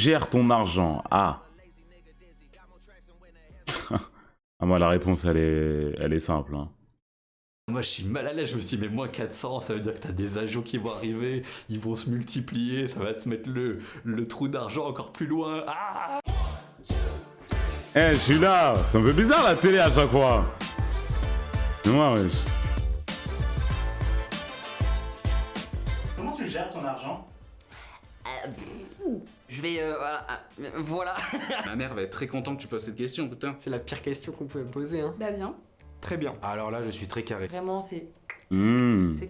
gères ton argent? Ah. Ah, moi, la réponse, elle est simple. Hein. Moi je suis mal à l'aise, je me suis dit mais moins 400, ça veut dire que t'as des agios qui vont arriver, ils vont se multiplier, ça va te mettre le trou d'argent encore plus loin. Ah Eh, je suis là. Ça me fait bizarre la télé à chaque fois. C'est moi, wesh. Comment tu gères ton argent? Je vais... voilà. Ma mère va être très contente que tu poses cette question, putain. C'est la pire question qu'on pouvait me poser, hein. Bah bien. Très bien. Alors là, je suis très carré. Vraiment, c'est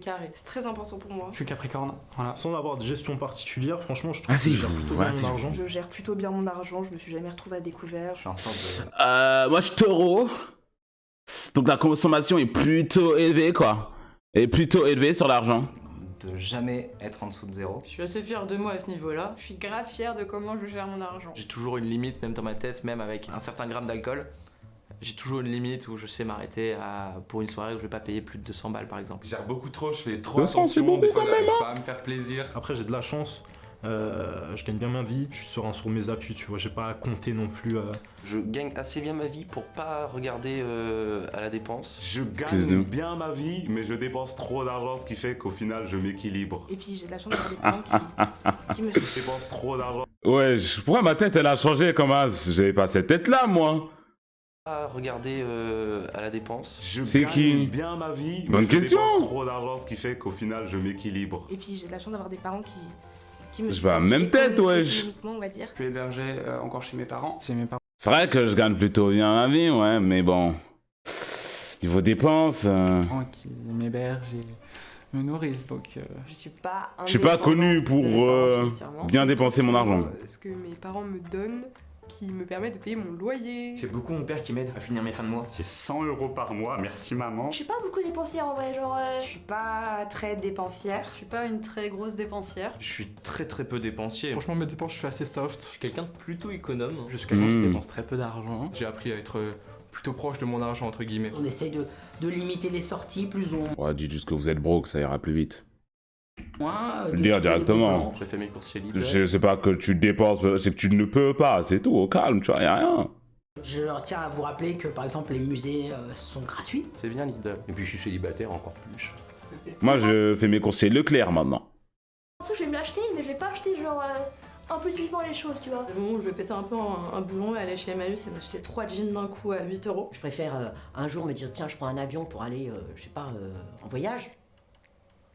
carré. C'est très important pour moi. Je suis Capricorne. Voilà. Sans avoir de gestion particulière, franchement, je trouve Ah, que si, je gère plutôt bien mon argent. Je gère plutôt bien mon argent, je me suis jamais retrouvée à découvert. Je suis en sorte de... Moi, je suis taureau. Donc, la consommation est plutôt élevée, quoi. Et plutôt élevée sur l'argent. de jamais être en dessous de zéro. Je suis assez fière de moi à ce niveau-là. Je suis grave fière de comment je gère mon argent. J'ai toujours une limite, même dans ma tête, même avec un certain gramme d'alcool. J'ai toujours une limite où je sais m'arrêter pour une soirée où je vais pas payer plus de 200 balles par exemple. Je gère beaucoup trop, je fais trop 200, c'est attention, beaucoup des fois quand j'arrive même, pas à me faire plaisir. Après, j'ai de la chance. Je gagne bien ma vie, je suis serein sur mes appuis, tu vois, j'ai pas à compter non plus. Je gagne assez bien ma vie pour pas regarder à la dépense. Je gagne bien ma vie, mais je dépense trop d'argent, ce qui fait qu'au final je m'équilibre. Et puis j'ai de la chance d'avoir des parents qui me Je dépense trop d'argent. Ouais, pourquoi ma tête elle a changé comme as? J'avais pas cette tête là, moi. Pas regarder à la dépense. Je C'est gagne qui? bien ma vie, Bonne mais je question. dépense trop d'argent, ce qui fait qu'au final je m'équilibre. Et puis j'ai de la chance d'avoir des parents qui me Je vois supportent même tête, wesh. économiquement, on va dire. Je suis hébergé encore chez mes parents. C'est mes parents. C'est vrai que je gagne plutôt bien ma vie, ouais, mais bon. Niveau dépenses. Qui m'hébergent et me nourrissent, donc... Je suis pas Je suis pas connu pour bien dépenser mon argent. Ce que mes parents me donnent qui me permet de payer mon loyer. C'est beaucoup mon père qui m'aide à finir mes fins de mois. J'ai 100 € par mois, merci maman. Je suis pas beaucoup dépensière en vrai, genre... Je suis pas très dépensière. Je suis pas une très grosse dépensière. Je suis très peu dépensier. Franchement, mes dépenses, je suis assez soft. Je suis quelqu'un de plutôt économe. Je suis quelqu'un qui dépense très peu d'argent. J'ai appris à être plutôt proche de mon argent, entre guillemets. On essaye de limiter les sorties plus ou moins. Ouais, dites juste que vous êtes broke, ça ira plus vite. De Le dire trouver des directement. bons plans. J'ai fait mes courses chez Lidl. Je sais pas que tu dépenses, c'est que tu ne peux pas, c'est tout, au calme, tu vois, y'a rien. Je tiens à vous rappeler que par exemple les musées sont gratuits. C'est bien Lidl. Et puis je suis célibataire encore plus. Moi, je fais mes courses chez Leclerc maintenant. Je vais me l'acheter, mais je vais pas acheter genre impulsivement les choses, tu vois. Le moment où je vais péter un peu un boulon et aller chez Emmaüs et m'acheter 3 jeans d'un coup à 8 €. Je préfère un jour me dire tiens je prends un avion pour aller, je sais pas, en voyage.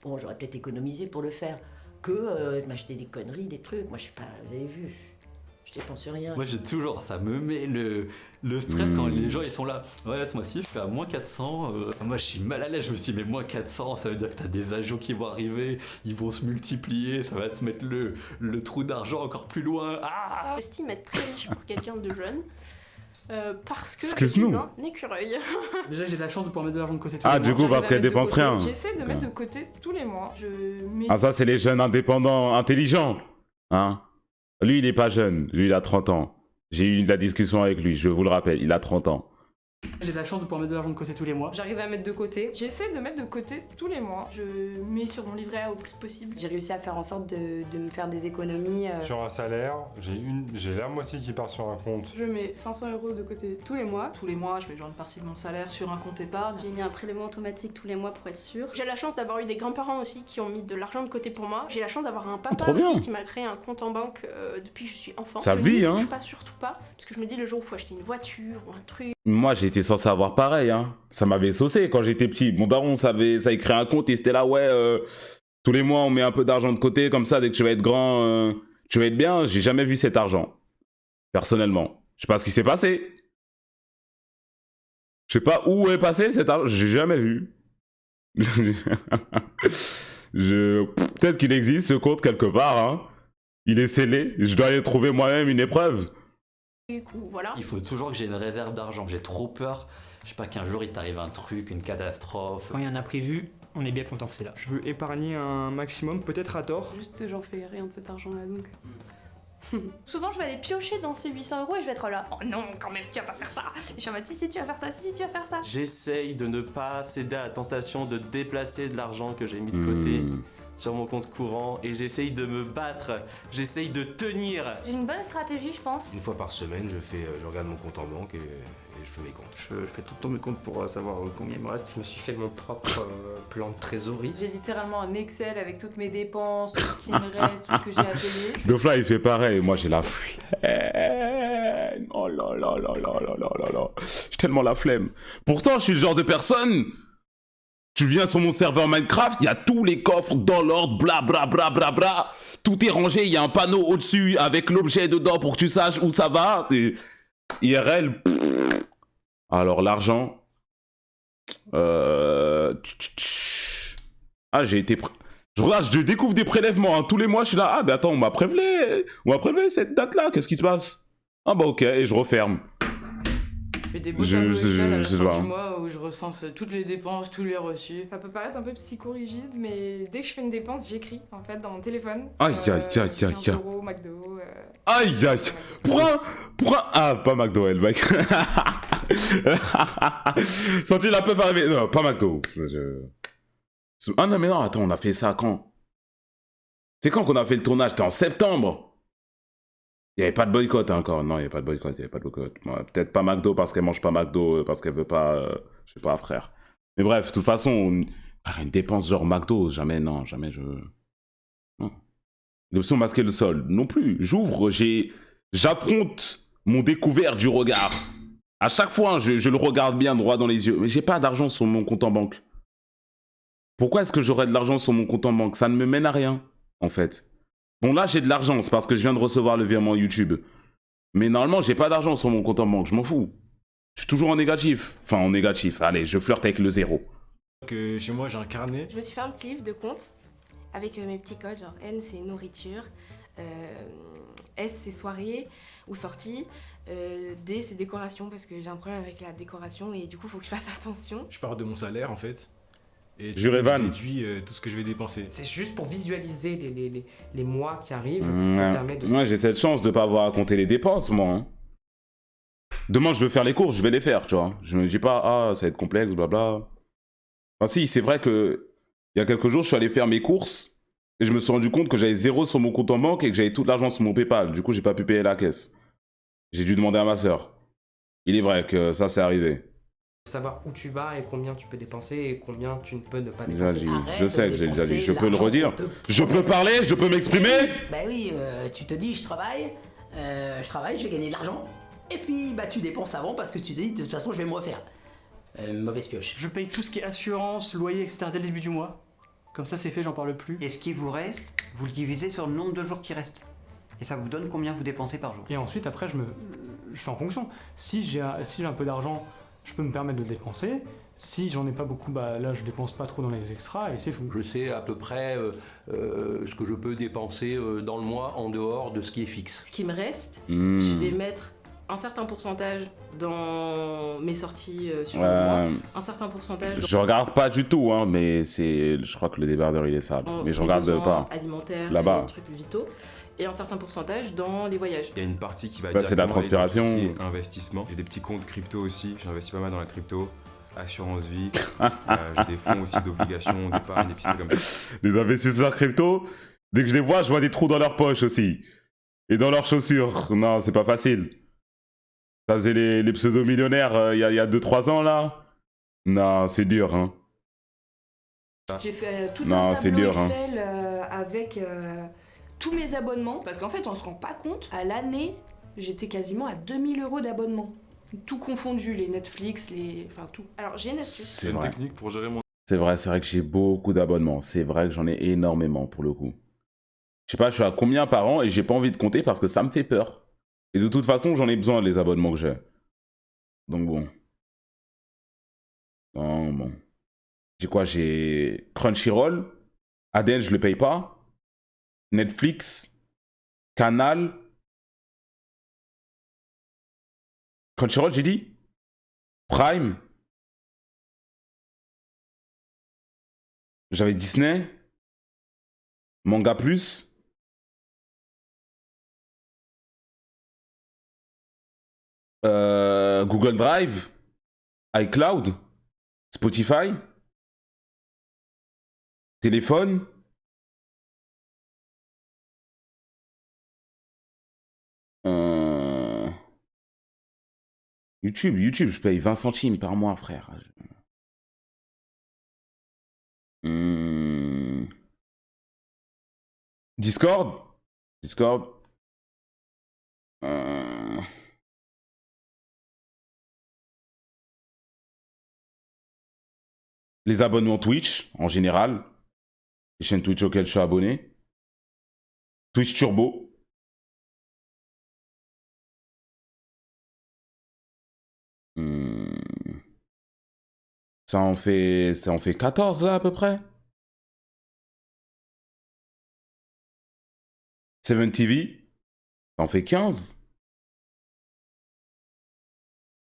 Bon j'aurais peut-être économisé pour le faire. Que de m'acheter des conneries, des trucs. Moi je suis pas, vous avez vu, je dépense rien. Moi j'ai toujours, ça me met le stress quand les gens ils sont là. Ouais, ce mois-ci je suis à moins 400. Moi je suis mal à l'aise, je me suis dit mais moins 400, ça veut dire que t'as des agios qui vont arriver, ils vont se multiplier, ça va te mettre le trou d'argent encore plus loin. Ah J'estime être très riche pour quelqu'un de jeune. Parce que je Excuse-nous. suis un écureuil. Déjà, j'ai de la chance de pouvoir mettre de l'argent de côté. Ah, du coup, parce qu'elle dépense rien. J'essaie de mettre de côté tous les mois. Je mets... Ah, ça, c'est les jeunes indépendants, intelligents. Hein? Lui, il est pas jeune. Lui, il a 30 ans. J'ai eu de la discussion avec lui, je vous le rappelle, il a 30 ans. J'ai de la chance de pouvoir mettre de l'argent de côté tous les mois. J'arrive à mettre de côté. J'essaie de mettre de côté tous les mois. Je mets sur mon livret A au plus possible. J'ai réussi à faire en sorte de me faire des économies. Sur un salaire, j'ai la moitié qui part sur un compte. Je mets 500 € de côté tous les mois. Tous les mois, je mets genre une partie de mon salaire sur un compte épargne. J'ai mis un prélèvement automatique tous les mois pour être sûre. J'ai la chance d'avoir eu des grands-parents aussi qui ont mis de l'argent de côté pour moi. J'ai la chance d'avoir un papa Trop bien. aussi qui m'a créé un compte en banque depuis que je suis enfant. Ça je vit, ne hein. touche pas, surtout pas, parce que je me dis le jour où il faut acheter une voiture ou un truc. Moi, j'étais censé avoir pareil, hein. Ça m'avait saucé quand j'étais petit. Mon daron, ça avait créé un compte et c'était là, ouais, tous les mois, on met un peu d'argent de côté, comme ça, dès que tu vas être grand, tu vas être bien. J'ai jamais vu cet argent. Personnellement. Je sais pas ce qui s'est passé. Je sais pas où est passé cet argent. J'ai jamais vu. Peut-être qu'il existe, ce compte, quelque part, hein. Il est scellé. Je dois aller trouver moi-même une épreuve. Ou voilà. Il faut toujours que j'ai une réserve d'argent, j'ai trop peur. Je sais pas qu'un jour il t'arrive un truc, une catastrophe. Quand il y a un imprévu, on est bien content que c'est là. Je veux épargner un maximum, peut-être à tort. Juste, j'en fais rien de cet argent-là donc. Souvent, je vais aller piocher dans ces 800 € et je vais être là. Oh non, quand même, tu vas pas faire ça. Et je suis en mode si, tu vas faire ça, si, tu vas faire ça. J'essaye de ne pas céder à la tentation de déplacer de l'argent que j'ai mis de côté sur mon compte courant et j'essaye de me battre, j'essaye de tenir. J'ai une bonne stratégie, je pense. Une fois par semaine, je regarde mon compte en banque et je fais mes comptes. Je fais tout le temps mes comptes pour savoir combien il me reste. Je me suis fait mon propre plan de trésorerie. J'ai littéralement un Excel avec toutes mes dépenses, tout ce qui me reste, tout ce que j'ai à payer. Dofla il fait pareil, moi j'ai la flemme. Oh là là là là là là là là. J'ai tellement la flemme. Pourtant je suis le genre de personne... Tu viens sur mon serveur Minecraft, il y a tous les coffres dans l'ordre, bla bla bla bla bla. Tout est rangé, il y a un panneau au-dessus avec l'objet dedans pour que tu saches où ça va. Et IRL. Alors l'argent. Ah, j'ai été... Je découvre des prélèvements, hein. Tous les mois je suis là. Ah mais attends, on m'a prélevé cette date-là, qu'est-ce qui se passe? Ah bah ok, et je referme. Je fais des beaux tableaux Excel à la sais fin pas. du mois où je recense toutes les dépenses, tous les reçus. Ça peut paraître un peu psychorigide, mais dès que je fais une dépense, j'écris en fait dans mon téléphone. Aïe, aïe, aïe, aïe, 15 aïe. euros, McDo. Aïe, aïe. Pour un... Ah, pas McDo, elle, mec. Senti la peuf arriver. Non, pas McDo. Ah non, mais non, attends, on a fait ça quand? C'est quand qu'on a fait le tournage? C'était en septembre. Il n'y avait pas de boycott encore. Non, il n'y avait pas de boycott. Ouais, peut-être pas McDo parce qu'elle mange pas McDo, parce qu'elle veut pas... je sais pas, frère. Mais bref, de toute façon, une dépense genre McDo, jamais, non, jamais je... Non. L'option masquer le sol, non plus. J'ouvre, j'affronte mon découvert du regard. À chaque fois, je le regarde bien droit dans les yeux. Mais j'ai pas d'argent sur mon compte en banque. Pourquoi est-ce que j'aurais de l'argent sur mon compte en banque? Ça ne me mène à rien, en fait. Bon, là, j'ai de l'argent, c'est parce que je viens de recevoir le virement YouTube. Mais normalement, j'ai pas d'argent sur mon compte en banque, je m'en fous. Je suis toujours en négatif. Enfin, en négatif, allez, je flirte avec le zéro. Que chez moi, j'ai un carnet. Je me suis fait un petit livre de comptes avec mes petits codes, genre N c'est nourriture, S c'est soirée ou sortie, D c'est décoration parce que j'ai un problème avec la décoration et du coup, faut que je fasse attention. Je pars de mon salaire, en fait. Et Je révane. déduis tout ce que je vais dépenser. C'est juste pour visualiser les mois qui arrivent. Ça Ouais. permet de... Moi, j'ai cette chance de pas avoir à compter les dépenses, moi. Hein. Demain, je veux faire les courses, je vais les faire, tu vois. Je me dis pas, ah, ça va être complexe, blabla. Enfin, si, c'est vrai que il y a quelques jours, je suis allé faire mes courses et je me suis rendu compte que j'avais 0 sur mon compte en banque et que j'avais tout l'argent sur mon PayPal. Du coup, j'ai pas pu payer la caisse. J'ai dû demander à ma sœur. Il est vrai que ça, c'est arrivé. Savoir où tu vas et combien tu peux dépenser et combien tu ne peux ne pas Déjà dépenser. dit. Arrête Je sais de que j'ai déjà dit. dépenser Je peux le l'argent redire. qu'on te Je peux parler, je peux m'exprimer. Bah oui, tu te dis je travaille, je vais gagner de l'argent. Et puis bah tu dépenses avant parce que tu te dis de toute façon je vais me refaire. Mauvaise pioche. Je paye tout ce qui est assurance, loyer, etc. dès le début du mois. Comme ça c'est fait, j'en parle plus. Et ce qui vous reste, vous le divisez sur le nombre de jours qui restent. Et ça vous donne combien vous dépensez par jour. Et ensuite après je fais en fonction. Si j'ai un peu d'argent, je peux me permettre de dépenser. Si j'en ai pas beaucoup, bah là je dépense pas trop dans les extras et c'est tout. Je sais à peu près ce que je peux dépenser dans le mois en dehors de ce qui est fixe. Ce qui me reste, Mmh. je vais mettre un certain pourcentage dans mes sorties sur le mois, un certain pourcentage Je regarde pas du tout, hein, mais c'est. Je crois que le débardeur il est sale. Mais je regarde pas. alimentaires, Là-bas. des trucs vitaux, et un certain pourcentage dans les voyages. Il y a une partie qui va Bah, c'est de la directement aller dans transpiration. tout ce qui est investissement. J'ai des petits comptes crypto aussi, j'investis pas mal dans la crypto. Assurance vie, j'ai des fonds aussi d'obligations, d'épargne, des petits trucs comme ça. Les investisseurs crypto, dès que je les vois, je vois des trous dans leurs poches aussi. Et dans leurs chaussures. Non, c'est pas facile. Ça faisait les pseudo-millionnaires il y a 2-3 ans là. Non, c'est dur, hein. J'ai fait tout Non, un c'est tableau dur, hein. Excel avec tous mes abonnements. Parce qu'en fait, on se rend pas compte. À l'année, j'étais quasiment à 2000 € d'abonnement. Tout confondu, les Netflix, enfin tout. Alors j'ai Netflix. C'est une vrai. technique pour gérer mon... C'est vrai que j'ai beaucoup d'abonnements. C'est vrai que j'en ai énormément pour le coup. Je sais pas, je suis à combien par an et j'ai pas envie de compter parce que ça me fait peur. Et de toute façon, j'en ai besoin les abonnements que j'ai. Donc bon. Non, bon. J'ai quoi? J'ai Crunchyroll. ADN, je le paye pas. Netflix. Canal. Crunchyroll, j'ai dit? Prime. J'avais Disney. Manga Plus. Google Drive. iCloud. Spotify. Téléphone. YouTube, je paye 20 centimes par mois, frère. Discord. Les abonnements Twitch, en général. Les chaînes Twitch auxquelles je suis abonné. Twitch Turbo. Ça en fait 14 là à peu près. 7TV, ça en fait 15.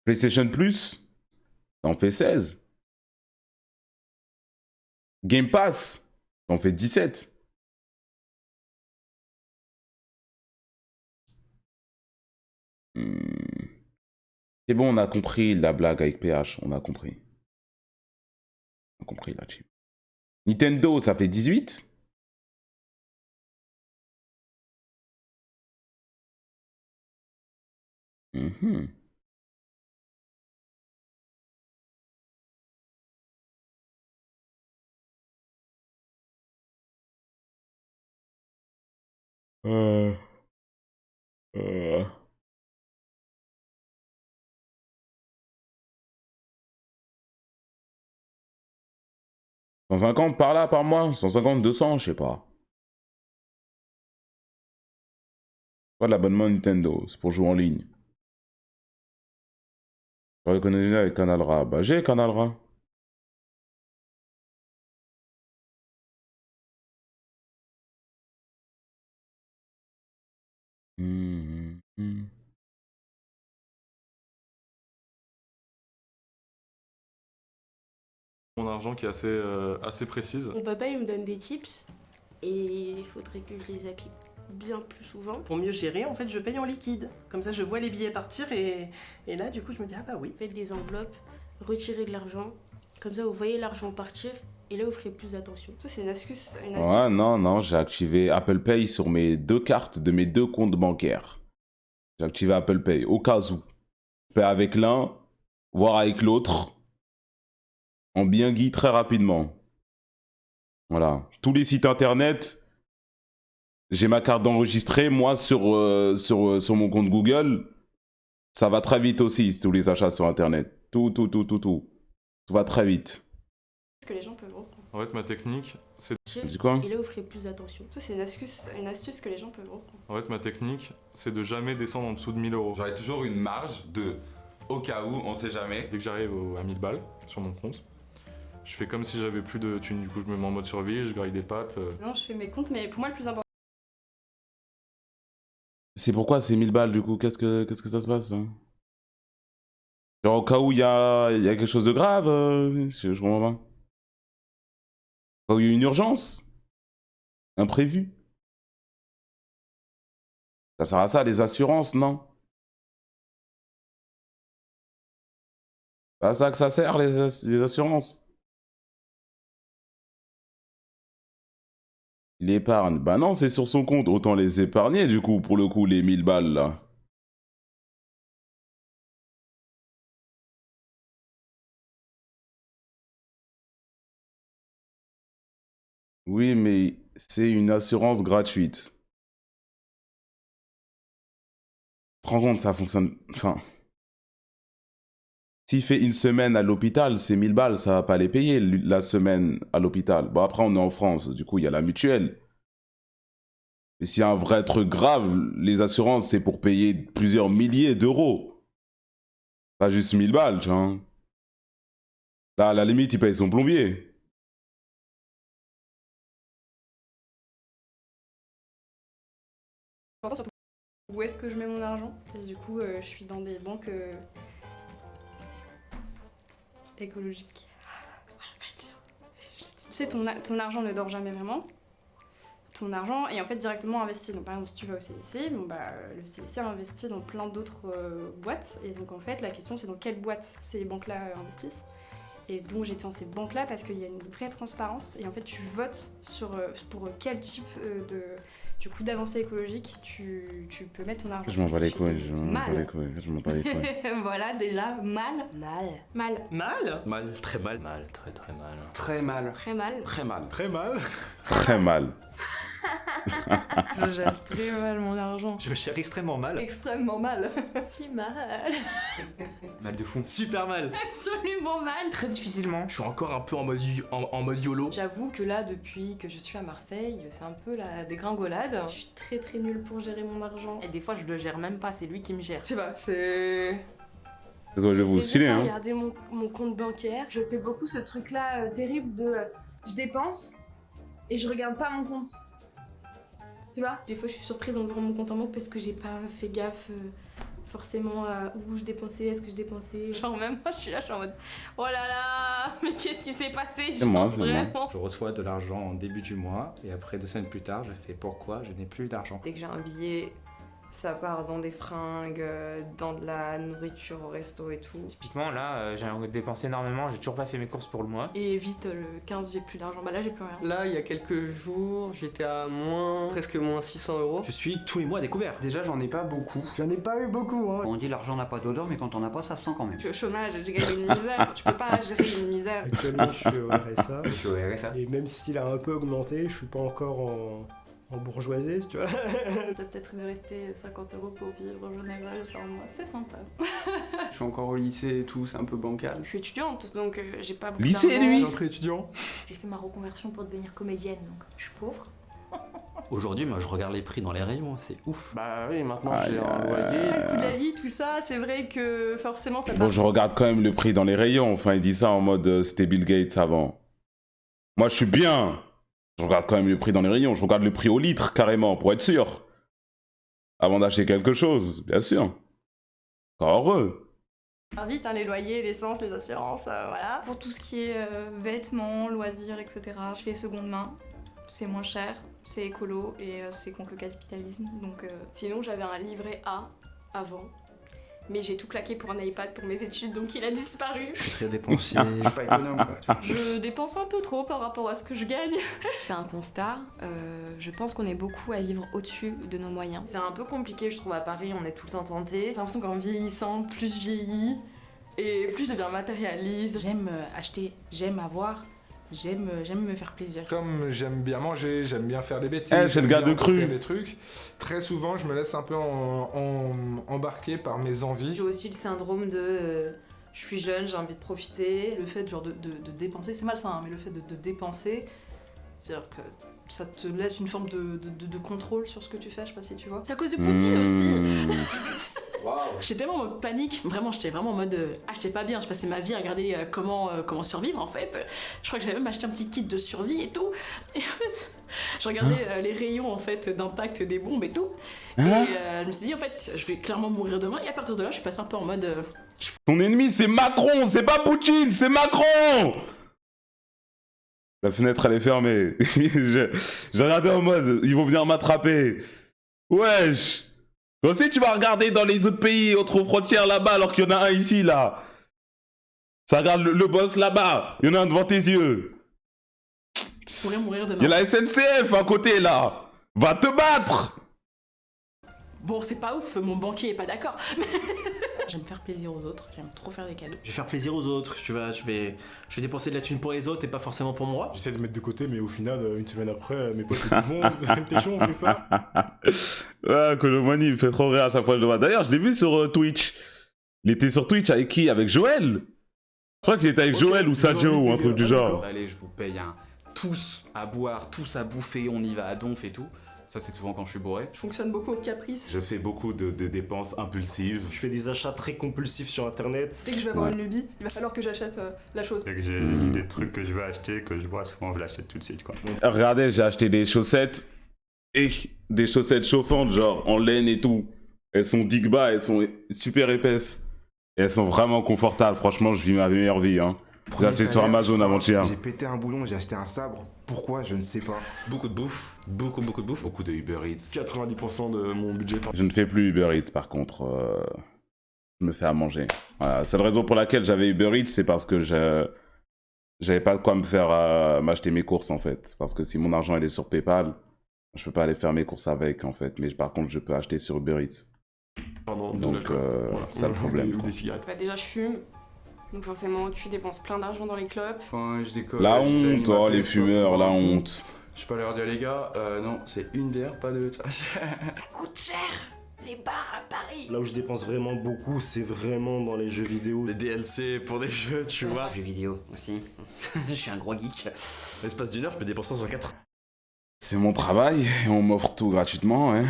PlayStation Plus, ça en fait 16. Game Pass, ça en fait 17. C'est bon, on a compris la blague avec PH, on a compris. On a compris la team. Nintendo, ça fait 18. Euh... 150 par là, par mois, 150, 200, je sais pas. Pas de l'abonnement Nintendo, c'est pour jouer en ligne. J'aurais économisé avec Canal Rat. Bah j'ai Canal Rat. Mon argent qui est assez précise. Mon papa, il me donne des tips et il faudrait que je les applique bien plus souvent. Pour mieux gérer, en fait, je paye en liquide. Comme ça, je vois les billets partir et là, du coup, je me dis, ah bah oui. Faites des enveloppes, retirez de l'argent. Comme ça, vous voyez l'argent partir et là, vous ferez plus attention. Ça, c'est une astuce. Ouais, non, j'ai activé Apple Pay sur mes 2 cartes de mes 2 comptes bancaires. J'ai activé Apple Pay, au cas où. Je paie avec l'un, voire avec l'autre. En bien Guy très rapidement. Voilà. Tous les sites internet, j'ai ma carte d'enregistré. Moi, sur mon compte Google, ça va très vite aussi, tous les achats sur internet. Tout. Tout va très vite. Ce que les gens peuvent reprendre. En fait, ma technique, c'est... dis quoi ? Et là, vous ferez plus attention. Ça, c'est une astuce que les gens peuvent reprendre. En fait, ma technique, c'est de jamais descendre en dessous de 1000 euros. J'aurais toujours une marge de... Au cas où, on sait jamais. Dès que j'arrive à 1000 balles sur mon compte, je fais comme si j'avais plus de thunes. Du coup, je me mets en mode survie, je graille des pattes. Non, je fais mes comptes, mais pour moi, le plus important. C'est pourquoi c'est 1000 balles du coup? Qu'est-ce que ça se passe hein? Genre au cas où il y a quelque chose de grave, je comprends pas. Au cas où il y a une urgence, imprévu. Ça sert à ça les assurances, non? C'est à ça que ça sert les assurances. L'épargne, bah non, c'est sur son compte. Autant les épargner, du coup, pour le coup, les 1000 balles, là. Oui, mais c'est une assurance gratuite. Tu te rends compte, ça fonctionne... Enfin... S'il fait une semaine à l'hôpital, c'est 1000 balles, ça va pas les payer, la semaine à l'hôpital. Bon, après, on est en France, du coup, il y a la mutuelle. Et s'il y a un vrai truc grave, les assurances, c'est pour payer plusieurs milliers d'euros. Pas juste 1000 balles, tu vois. Là, à la limite, il paye son plombier. Surtout où est-ce que je mets mon argent. Et du coup, je suis dans des banques écologiques. Tu sais, ton argent ne dort jamais vraiment. Ton argent est en fait directement investi. Donc par exemple, si tu vas au CIC, bon, bah, le CIC a investi dans plein d'autres boîtes. Et donc en fait, la question c'est dans quelle boîte ces banques-là investissent. Et donc j'étais dans ces banques-là parce qu'il y a une vraie transparence. Et en fait, tu votes pour quel type Du coup, d'avancée écologique, tu peux mettre ton argent. Je m'en bats les couilles, je m'en Mal. bats les couilles, je m'en bats les couilles. Voilà, déjà, mal. Mal. Mal, très mal. Mal, très très mal. Très mal. Très mal. Très mal. Très mal. Très mal. Je gère très mal mon argent. Je gère extrêmement mal. Extrêmement mal. Si mal. Mal de fou. Super mal. Absolument mal. Très difficilement. Je suis encore un peu en mode YOLO. J'avoue que là, depuis que je suis à Marseille, c'est un peu la dégringolade. Je suis très très nulle pour gérer mon argent. Et des fois, je le gère même pas, c'est lui qui me gère. Je sais pas, c'est... Ça doit vous stylé, hein. Regardez mon compte bancaire. Je fais beaucoup ce truc-là terrible de je dépense et je regarde pas mon compte. Tu vois? Des fois, je suis surprise en ouvrant mon compte en banque parce que j'ai pas fait gaffe forcément à où je dépensais, est-ce que je dépensais. Genre, même moi, je suis là, je suis en mode oh là là, mais qu'est-ce qui s'est passé? C'est moi, c'est moi. Vraiment. Je reçois de l'argent en début du mois et après 2 semaines plus tard, je fais pourquoi je n'ai plus d'argent. Dès que j'ai un billet, ça part dans des fringues, dans de la nourriture au resto et tout. Typiquement, là, j'ai dépensé énormément, j'ai toujours pas fait mes courses pour le mois. Et vite, le 15, j'ai plus d'argent. Bah là, j'ai plus rien. Là, il y a quelques jours, j'étais à presque moins 600 €. Je suis tous les mois à découvert. Déjà, j'en ai pas beaucoup. J'en ai pas eu beaucoup, hein. On dit l'argent n'a pas d'odeur, mais quand on n'a pas, ça se sent quand même. Je suis au chômage, j'ai gagné une misère. Tu peux pas gérer une misère. Actuellement, je suis au RSA. Je suis au RSA. Et même s'il a un peu augmenté, je suis pas encore en bourgeoisie, si tu vois. Je dois peut-être me rester 50 € pour vivre en général par mois. C'est sympa. Je suis encore au lycée et tout, c'est un peu bancal. Je suis étudiante, donc j'ai pas beaucoup Lycée, d'argent. lui. L'entrée étudiant. J'ai fait ma reconversion pour devenir comédienne, donc je suis pauvre. Aujourd'hui, moi, je regarde les prix dans les rayons, c'est ouf. Bah oui, maintenant Ah, j'ai un loyer. Le coût de la vie, tout ça, c'est vrai que forcément, ça Bon, je regarde quand même le prix dans les rayons. Enfin, il dit ça en mode c'était Bill Gates avant. Moi, je suis bien. Je regarde quand même le prix dans les rayons. Je regarde le prix au litre, carrément, pour être sûr. Avant d'acheter quelque chose, bien sûr. Encore heureux. vite, hein, les loyers, l'essence, les assurances, voilà. Pour tout ce qui est vêtements, loisirs, etc., je fais seconde main. C'est moins cher, c'est écolo et c'est contre le capitalisme. Donc, sinon, j'avais un livret A avant. Mais j'ai tout claqué pour un iPad pour mes études, donc il a disparu. Je suis très dépensier. Je suis pas économe, quoi. Je dépense un peu trop par rapport à ce que je gagne. C'est un constat, je pense qu'on est beaucoup à vivre au-dessus de nos moyens. C'est un peu compliqué, je trouve, à Paris, on est tout le temps tenté. J'ai l'impression qu'en vieillissant, plus je vieillis et plus je deviens matérialiste. J'aime acheter, j'aime avoir, j'aime me faire plaisir. Comme j'aime bien manger, j'aime bien faire des bêtises. Eh, c'est le gars j'aime de bien cru. faire des trucs. Très souvent, je me laisse un peu embarquer par mes envies. J'ai aussi le syndrome de je suis jeune, j'ai envie de profiter. Le fait genre de dépenser, c'est malsain, hein, mais le fait de dépenser, c'est-à-dire que ça te laisse une forme de contrôle sur ce que tu fais, je sais pas si tu vois. C'est à cause de Poutine aussi. J'étais tellement en mode panique, vraiment, j'étais vraiment en mode ah, j'étais pas bien, je passais ma vie à regarder comment survivre en fait. Je crois que j'avais même acheté un petit kit de survie et tout. Et en fait, je regardais les rayons en fait d'impact des bombes et tout. Et je me suis dit en fait, je vais clairement mourir demain. Et à partir de là, je suis passée un peu en mode Ton ennemi, c'est Macron, c'est pas Poutine, c'est Macron. La fenêtre, elle est fermée. J'ai regardé en mode, ils vont venir m'attraper. Wesh. Toi aussi, tu vas regarder dans les autres pays, autres frontières là-bas, alors qu'il y en a un ici, là. Ça regarde le boss là-bas. Il y en a un devant tes yeux. je pourrais mourir demain. Il y a la SNCF à côté, là. Va te battre. Bon, c'est pas ouf, mon banquier est pas d'accord. J'aime faire plaisir aux autres, j'aime trop faire des cadeaux. Je vais faire plaisir aux autres, tu vois, je vais dépenser de la thune pour les autres et pas forcément pour moi. J'essaie de mettre de côté, mais au final, une semaine après, mes potes me disent bon, t'es chaud, on fait ça. Ouais, Colomani, il me fait trop rire à chaque fois que je le vois. D'ailleurs, je l'ai vu sur Twitch. Il était sur Twitch avec qui? Avec Joël? Je crois qu'il était avec Joël ou Sadio ou un truc du genre. Allez, je vous paye tous à boire, tous à bouffer, on y va à donf et tout. Ça, c'est souvent quand je suis bourré. Je fonctionne beaucoup au caprice. Je fais beaucoup de dépenses impulsives. Je fais des achats très compulsifs sur internet. Dès que je vais avoir une lubie, il va falloir que j'achète la chose. Dès que j'ai des trucs que je veux acheter, que je vois, souvent je l'achète tout de suite, quoi. Regardez, j'ai acheté des chaussettes et des chaussettes chauffantes, genre en laine et tout. Elles sont digba, elles sont super épaisses. Et elles sont vraiment confortables. Franchement, je vis ma meilleure vie. Hein. J'ai acheté sur Amazon avant-hier. J'ai pété un boulon, j'ai acheté un sabre. Pourquoi? Je ne sais pas. Beaucoup de bouffe, beaucoup de bouffe. Beaucoup de Uber Eats. 90% de mon budget. Je ne fais plus Uber Eats par contre. Je me fais à manger. Voilà. La seule raison pour laquelle j'avais Uber Eats, c'est parce que j'avais pas de quoi me faire m'acheter mes courses en fait. Parce que si mon argent il est sur PayPal, Je peux pas aller faire mes courses avec en fait, mais par contre je peux acheter sur Uber Eats. Pardon, Donc c'est ça le problème. Ou des cigarettes. Bah, déjà, je fume. Donc forcément, tu dépenses plein d'argent dans les clopes. Ouais, je déconne. La honte, oh les fumeurs, la honte. Je peux leur dire les gars, non, c'est une bière, pas deux. Ça coûte cher, les bars à Paris. Là où je dépense vraiment beaucoup, c'est vraiment dans les jeux vidéo. Les DLC pour des jeux, tu vois. Jeux vidéo aussi. Je suis un gros geek. L'espace d'une heure, je peux dépenser 104. C'est mon travail et on m'offre tout gratuitement, hein.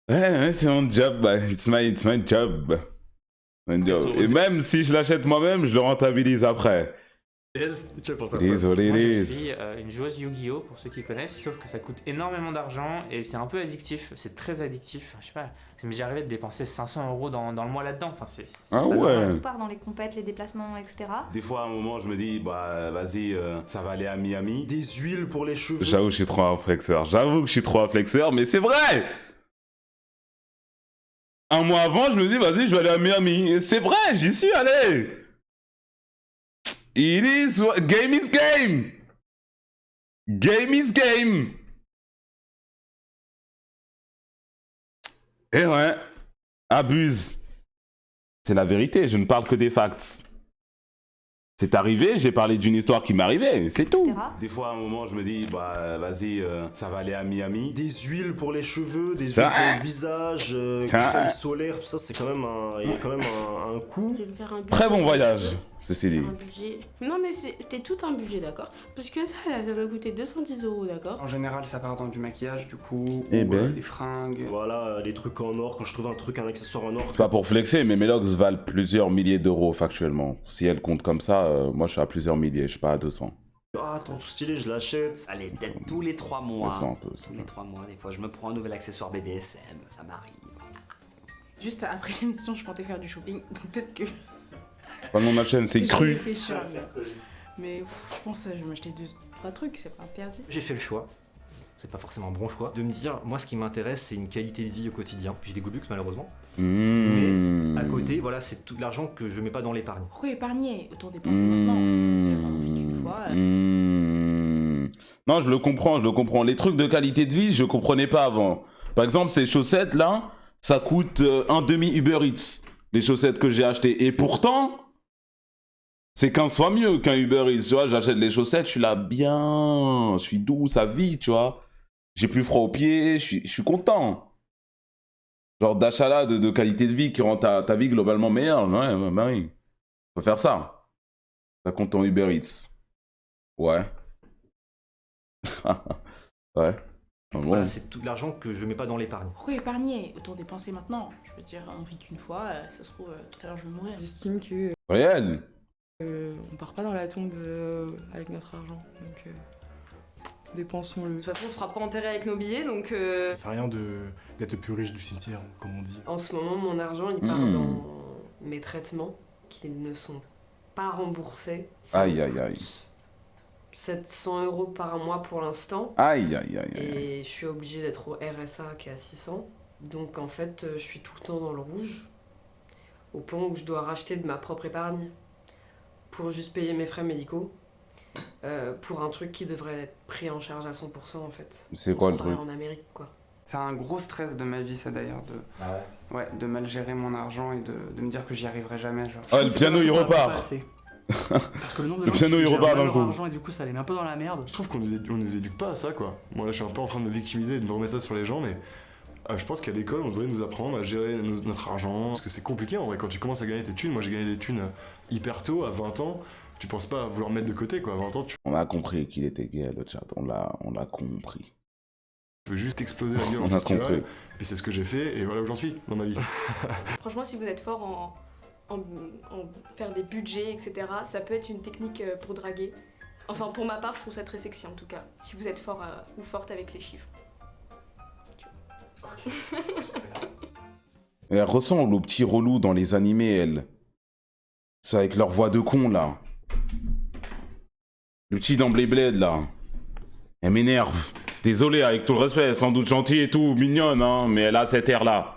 Ouais, c'est mon job, bah. It's my job. Et même si je l'achète moi-même, je le rentabilise après. Désolé, Moi, je suis une joueuse Yu-Gi-Oh! Pour ceux qui connaissent, sauf que ça coûte énormément d'argent et c'est un peu addictif, c'est très addictif. Je sais pas, ça m'est déjà arrivé de dépenser 500 € dans le mois là-dedans. Enfin, c'est ah ouais. Tout part dans les compètes, les déplacements, etc. Des fois, à un moment, je me dis, bah vas-y, ça va aller à Miami. Des huiles pour les cheveux. J'avoue que je suis trop un flexeur. Mais c'est vrai! Un mois avant, je me dis, vas-y, je vais aller à Miami. Et c'est vrai, j'y suis allé! It is game is game. Game is game. Et ouais, abuse. C'est la vérité, je ne parle que des facts. C'est arrivé, j'ai parlé d'une histoire qui m'est arrivée, c'est tout. Des fois, à un moment, je me dis, bah vas-y, ça va aller à Miami. Des huiles pour les cheveux, des huiles pour le visage, crème solaire, tout ça, c'est quand même il y a quand même un coût. Je vais me faire un budget. Très bon voyage, ceci dit. Un budget. Non mais c'était tout un budget, d'accord. Parce que ça là, ça m'a coûté 210 €, d'accord. En général, ça part dans du maquillage, du coup, Eh ou ben. des fringues. Voilà, les trucs en or, quand je trouve un accessoire en or. C'est pas pour flexer, mais mes logs valent plusieurs milliers d'euros factuellement. Si elles comptent comme ça, moi je suis à plusieurs milliers, je suis pas à 200. Ah, tant tout stylé, je l'achète. Allez, peut-être tous les 3 mois. Ça, un peu, tous les 3 mois, des fois, je me prends un nouvel accessoire BDSM, ça m'arrive. Juste après l'émission, je comptais faire du shopping, donc peut-être que. Pas de ma chaîne, c'est J'ai cru. réfléchi, mais je pense que je vais m'acheter 2-3 trucs, c'est pas interdit. J'ai fait le choix, c'est pas forcément un bon choix, de me dire, moi ce qui m'intéresse c'est une qualité de vie au quotidien. J'ai des goûts de luxe malheureusement. Mais à côté, voilà, c'est tout l'argent que je mets pas dans l'épargne. Pourquoi épargner? Autant dépenser maintenant. Je veux dire, on vit qu'une fois. Non, je le comprends. Les trucs de qualité de vie, je comprenais pas avant. Par exemple, ces chaussettes là, ça coûte un demi Uber Eats. Les chaussettes que j'ai achetées. Et pourtant, c'est 15 fois mieux qu'un Uber Eats. Tu vois, j'achète les chaussettes, je suis là bien. Je suis doux, ça vit, tu vois. J'ai plus froid aux pieds, je suis content. Genre d'achat là de qualité de vie qui rend ta vie globalement meilleure. Ouais, bah oui. Faut faire ça. Ça compte en Uber Eats. Ouais. Ouais. Bon. Voilà, c'est tout l'argent que je mets pas dans l'épargne. Pourquoi épargner? Autant dépenser maintenant. Je veux dire, on vit qu'une fois, ça se trouve, tout à l'heure je vais mourir. J'estime que. Réel. On part pas dans la tombe avec notre argent. Donc. Dépensons-le. De toute façon, on se fera pas enterrer avec nos billets, donc... Ça sert à rien d'être le plus riche du cimetière, comme on dit. En ce moment, mon argent, il part dans mes traitements qui ne sont pas remboursés. Aïe, aïe, aïe. 700 € par mois pour l'instant. Aïe, aïe, aïe, aïe. Et je suis obligée d'être au RSA qui est à 600. Donc en fait, je suis tout le temps dans le rouge. Au point où je dois racheter de ma propre épargne pour juste payer mes frais médicaux. Pour un truc qui devrait être pris en charge à 100% en fait. C'est quoi le truc? En Amérique quoi. C'est un gros stress de ma vie ça d'ailleurs, ouais, de mal gérer mon argent et de me dire que j'y arriverai jamais. Genre. Ah, le piano il repart. Parce que le nombre de gens piano, qui il gèrent repart mal d'un leur coup. argent et du coup ça les met un peu dans la merde. Je trouve qu'on nous éduque pas à ça quoi. Moi là je suis un peu en train de me victimiser et de me remettre ça sur les gens, mais je pense qu'à l'école on devrait nous apprendre à gérer notre argent. Parce que c'est compliqué en vrai, quand tu commences à gagner tes thunes. Moi j'ai gagné des thunes hyper tôt, à 20 ans. Tu penses pas à vouloir mettre de côté quoi, à 20 ans tu... On a compris qu'il était gay le chat, on l'a compris. Je veux juste exploser la gueule en On a festival, compris. et c'est ce que j'ai fait, et voilà où j'en suis dans ma vie. Franchement, si vous êtes fort en faire des budgets, etc., ça peut être une technique pour draguer. Enfin, pour ma part, je trouve ça très sexy en tout cas, si vous êtes fort ou forte avec les chiffres. Elle ressemble aux petits relous dans les animés, elle. C'est avec leur voix de con, là. Le petit dans Blade, là. Elle m'énerve. Désolé, avec tout le respect, elle est sans doute gentille et tout, mignonne, hein, mais elle a cet air-là.